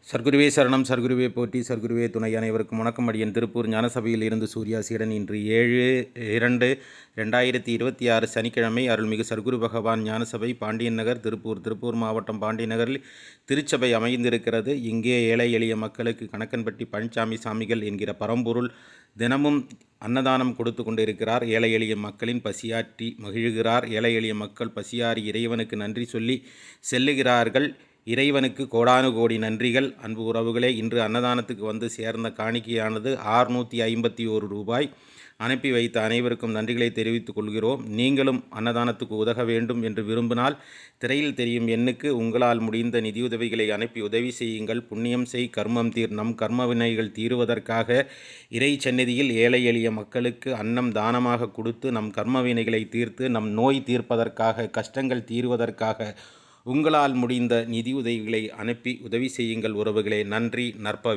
சர்க்குருவே சரணம், சர்க்குருவே போற்றி, சர்க்குருவே துணை. அனைவருக்கும் வணக்கம். அடியன் திருப்பூர் ஞானசபையில் இருந்து சூர்யா சீடன். இன்று 7/2/2026 சனிக்கிழமை. அருள்மிகு சர்க்குரு பகவான் ஞானசபை, பாண்டியன் நகர், திருப்பூர் மாவட்டம் பாண்டியன் நகரில் திருச்சபை அமைந்திருக்கிறது. இங்கே ஏழை எளிய மக்களுக்கு கணக்கன்பட்டி பழனிசாமி சாமிகள் என்கிற பரம்பொருள் தினமும் அன்னதானம் கொடுத்து கொண்டிருக்கிறார். ஏழை எளிய மக்களின் பசியாற்றி மகிழ்கிறார். ஏழை எளிய மக்கள் பசியாறி இறைவனுக்கு நன்றி சொல்லி செல்லுகிறார்கள். இறைவனுக்கு கோடானு கோடி நன்றிகள். அன்பு உறவுகளே, இன்று அன்னதானத்துக்கு வந்து சேர்ந்த காணிக்கையானது 651 ரூபாய். அனுப்பி வைத்த அனைவருக்கும் நன்றிகளை தெரிவித்துக் கொள்கிறோம். நீங்களும் அன்னதானத்துக்கு உதவ வேண்டும் என்று விரும்பினால் திரையில் தெரியும் எண்ணுக்கு உங்களால் முடிந்த நிதியுதவிகளை அனுப்பி உதவி செய்யுங்கள். புண்ணியம் செய், கர்மம் தீர். நம் கர்ம வினைகள் தீருவதற்காக இறை சந்நிதியில் ஏழை எளிய மக்களுக்கு அன்னம் தானமாக கொடுத்து நம் கர்ம வினைகளை தீர்த்து நம் நோய் தீர்ப்பதற்காக, கஷ்டங்கள் தீருவதற்காக உங்களால் முடிந்த நிதி உதவிகளை அனுப்பி உதவி செய்யுங்கள் உறவுகளே. நன்றி. நற்பவி.